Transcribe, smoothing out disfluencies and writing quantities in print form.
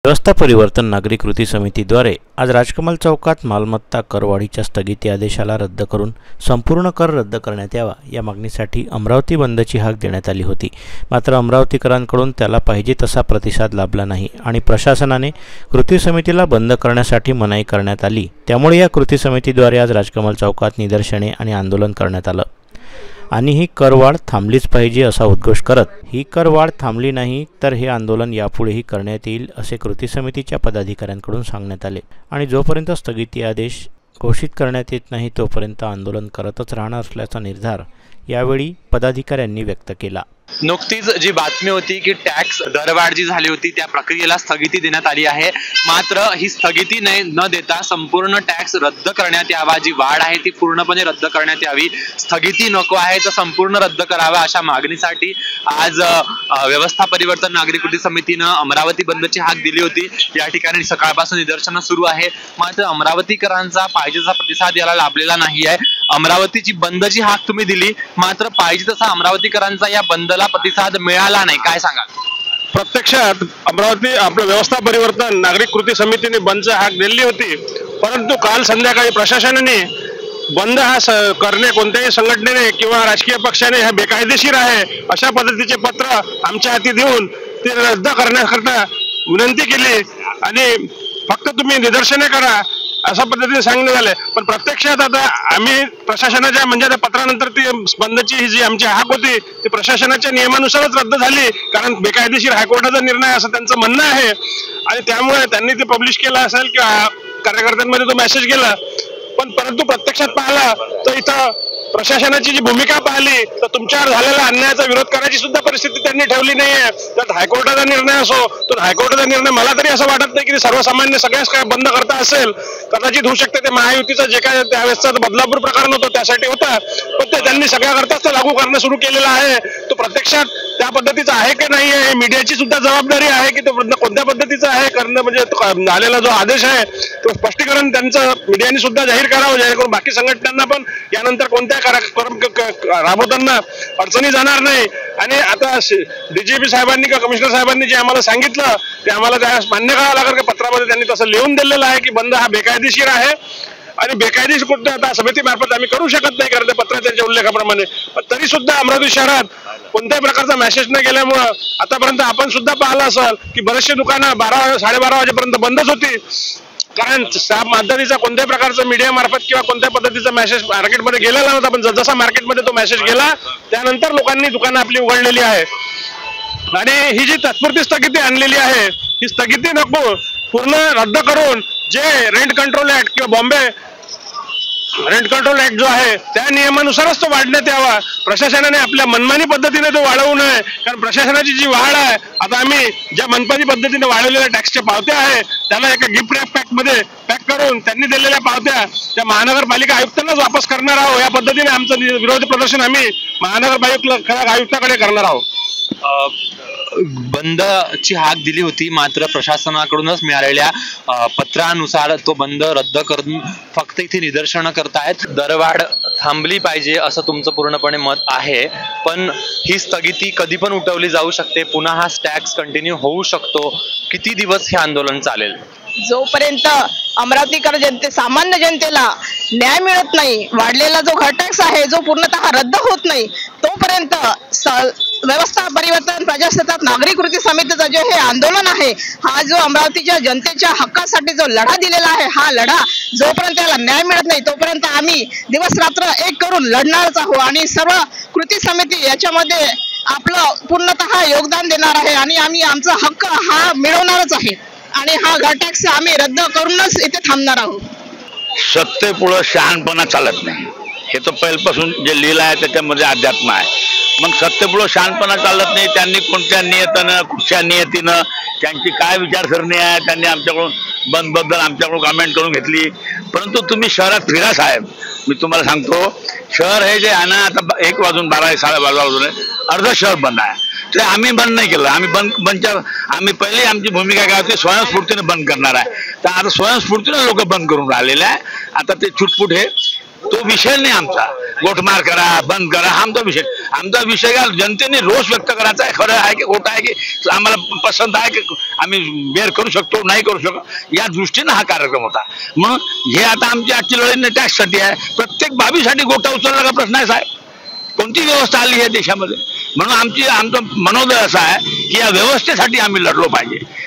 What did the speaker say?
व्यवस्था परिवर्तन नागरी कृती समितीद्वारे आज राजकमल चौकात मालमत्ता करवाढीच्या स्थगिती आदेशाला रद्द करून संपूर्ण कर रद्द करण्यात यावा या मागणीसाठी अमरावती बंदची हाक देण्यात आली होती। मात्र अमरावतीकरांकडून त्याला पाहिजे तसा प्रतिसाद लाभला नाही आणि प्रशासनाने कृती समितीला बंद करण्यासाठी मनाई करण्यात आली। त्यामुळे या कृती समितीद्वारे आज राजकमल चौकात निदर्शने आणि आंदोलन करण्यात आलं आणि ही करवाढ थांबलीच पाहिजे असा उद्घोष करत ही करवाढ थांबली नाही तर हे आंदोलन यापुढेही करण्यात येईल असे कृती समितीच्या पदाधिकाऱ्यांकडून सांगण्यात आले आणि जोपर्यंत स्थगिती आदेश घोषित करण्यात येत नाही तोपर्यंत आंदोलन करतच राहणार असल्याचा निर्धार यावेळी पदाधिकाऱ्यांनी व्यक्त केला। नुकतीच जी बातमी होती की टॅक्स दरवाढ जी झाली होती त्या प्रक्रियेला स्थगिती देण्यात आली आहे। मात्र ही स्थगिती न देता संपूर्ण टॅक्स रद्द करण्यात यावा, जी वाढ आहे ती पूर्णपणे रद्द करण्यात यावी, स्थगिती नको आहे तर संपूर्ण रद्द करावा अशा मागणीसाठी आज व्यवस्था परिवर्तन नागरी कृती समितीनं अमरावती बंदची हाक दिली होती। या ठिकाणी सकाळपासून निदर्शनं सुरू आहे। मात्र अमरावतीकरांचा पाहिजे तसा प्रतिसाद याला लाभलेला नाही आहे। अमरावतीची बंदची हाक तुम्ही दिली, मात्र पाहिजे तसा अमरावतीकरांचा या बंदला प्रतिसाद मिळाला नाही, काय सांगाल? प्रत्यक्षात अमरावती आपलं व्यवस्था परिवर्तन नागरिक कृती समितीने बंदची हाक दिली होती, परंतु काल संध्याकाळी प्रशासनाने बंद हा करणे कोणत्याही संघटनेने किंवा राजकीय पक्षाने हा बेकायदेशीर आहे अशा पद्धतीचे पत्र आमच्या हाती देऊन ते रद्द करण्याकरता विनंती केली आणि फक्त तुम्ही निदर्शने करा अशा पद्धतीने सांगण्यात आले। पण प्रत्यक्षात आता आम्ही प्रशासनाच्या म्हणजे त्या पत्रानंतर ती बंदची ही जी आमची हाक होती ती प्रशासनाच्या नियमानुसारच रद्द झाली, कारण बेकायदेशीर हायकोर्टाचा निर्णय असं त्यांचं म्हणणं आहे आणि त्यामुळे त्यांनी ते पब्लिश केलं असेल किंवा कार्यकर्त्यांमध्ये तो मेसेज गेला। पण परंतु प्रत्यक्षात पाहिला तर इथं प्रशासनाची जी भूमिका पाहिली तर तुमच्यावर झालेल्या अन्यायाचा विरोध करायची सुद्धा परिस्थिती त्यांनी ठेवली नाहीये। त्यात हायकोर्टाचा निर्णय असो तर हायकोर्टाचा निर्णय मला तरी असं वाटत नाही की सर्वसामान्य सगळ्याच काय बंद करता असेल, कदाचित होऊ शकते ते महायुतीचा जे काय त्यावेळेसचा बदलापूर प्रकरण होतं त्यासाठी होता, पण ते त्यांनी सगळ्याकरताच ते लागू करणं सुरू केलेलं आहे। तो प्रत्यक्षात त्या पद्धतीचा आहे की नाही आहे मीडियाची सुद्धा जबाबदारी आहे की तो कोणत्या पद्धतीचा आहे करणं, म्हणजे आलेला जो आदेश आहे तो स्पष्टीकरण त्यांचं मीडियाने सुद्धा जाहीर करावं, जेणेकरून बाकी संघटनांना पण यानंतर कोणत्या कार्यक्रम राबवताना अडचणी जाणार नाही। आणि आता डीजीपी साहेबांनी किंवा कमिशनर साहेबांनी जे आम्हाला सांगितलं ते आम्हाला त्या मान्य करावं लागेल की पत्रामध्ये त्यांनी तसं लिहून दिलेलं आहे की बंद हा बेकायदेशीर आहे आणि बेकायदेशीर कुठे आता समितीमार्फत आम्ही करू शकत नाही कारण त्या पत्रात त्यांच्या उल्लेखाप्रमाणे। पण तरी सुद्धा अमरावती शहरात कोणत्याही प्रकारचा मेसेज न गेल्यामुळं आतापर्यंत आपण सुद्धा पाहिलं असाल की बरेचसे दुकानं 12-12:30 वाजेपर्यंत बंदच होती, कारण पद्धतीचा कोणत्याही प्रकारचा मीडिया मार्फत किंवा कोणत्या पद्धतीचा मेसेज मार्केटमध्ये गेलेला नव्हता। पण जसा मार्केटमध्ये तो मेसेज गेला त्यानंतर लोकांनी दुकानं आपली उघडलेली आहे आणि ही जी तात्पुरती स्थगिती आणलेली आहे ही स्थगिती नको, पूर्ण रद्द करून जे रेंट कंट्रोल ऍक्ट किंवा बॉम्बे रेंट कंट्रोल ऍक्ट जो आहे त्या नियमानुसारच तो वाढण्यात यावा। प्रशासनाने आपल्या मनमानी पद्धतीने तो वाढवू नये, कारण प्रशासनाची जी वाढ आहे आता आम्ही ज्या मनमानी पद्धतीने वाढवलेल्या टॅक्सच्या पावत्या आहे त्याला एका गिफ्ट रॅप पॅक मध्ये पॅक करून त्यांनी दिलेल्या पावत्या त्या महानगरपालिका आयुक्तांनाच वापस करणार आहोत। या पद्धतीने आमचं विरोध प्रदर्शन आम्ही महानगरपालिका आयुक्ताकडे करणार आहोत। बंदची हाक दिली होती, मात्र प्रशासनाकडूनच मिळालेल्या पत्रानुसार तो बंद रद्द करून फक्त इथे निदर्शनं करतायत। दरवाढ थांबली पाहिजे असं तुमचं पूर्णपणे मत आहे, पण ही स्थगिती कधी पण उठवली जाऊ शकते, पुन्हा हा टॅक्स कंटिन्यू होऊ शकतो। किती दिवस हे आंदोलन चालेल? जोपर्यंत अमरावतीकर सामान्य जनतेला न्याय मिळत नाही, वाढलेला जो घर टॅक्स आहे जो पूर्णतः रद्द होत नाही तोपर्यंत व्यवस्था परिवर्तन प्रजासत्ताक नागरिक कृती समितीचं जे हे आंदोलन आहे, हा जो अमरावतीच्या जनतेच्या हक्कासाठी जो लढा दिलेला आहे, हा लढा जोपर्यंत त्याला न्याय मिळत नाही तोपर्यंत आम्ही दिवस रात्र एक करून लढणारच आहोत आणि सर्व कृती समिती याच्यामध्ये आपलं पूर्णतः योगदान देणार आहे आणि आम्ही आमचा हक्क हा मिळवणारच आहे आणि हा घर टॅक्स आम्ही रद्द करूनच इथे थांबणार आहोत। सत्तेपुढं शहाणपणा चालत नाही, हे तर पहिल्यापासून जे लिहिलं आहे त्याच्यामध्ये अध्यात्म आहे। मग सत्तेपुढं शहाणपणा चालत नाही, त्यांनी कोणत्या नियतीनं कुठच्या नियतीनं त्यांची काय विचारसरणी आहे त्यांनी आमच्याकडून बंदबद्दल आमच्याकडून कमेंट करून घेतली। परंतु तुम्ही शहरात फिरा साहेब, मी तुम्हाला सांगतो शहर हे जे आहे ना आता 1 वाजून 12 12:30 वाजून अर्ध शहर बंद आहे, ते आम्ही बंद नाही केलं। आम्ही पहिले आमची भूमिका काय होती स्वयंस्फूर्तीने बंद करणार आहे, तर आता स्वयंस्फूर्तीने लोक बंद करून राहिलेले आहे। आता ते छुटपुट हे तो विषय नाही आमचा, गोठमार करा बंद करा हा आमचा विषय। आमचा विषय काय जनतेने रोष व्यक्त करायचा आहे, खरं आहे की खोटं आहे की आम्हाला पसंत आहे की आम्ही बेर करू शकतो नाही करू शकतो, या दृष्टीनं हा कार्यक्रम होता. मग हे आता आमची आजची लढाई टॅक्ससाठी आहे. प्रत्येक बाबीसाठी गोटा उचलला का प्रश्न आहे साहेब? कोणती व्यवस्था आली आहे देशामध्ये? म्हणून आमचं मनोदय असं आहे की या व्यवस्थेसाठी आम्ही लढलो पाहिजे.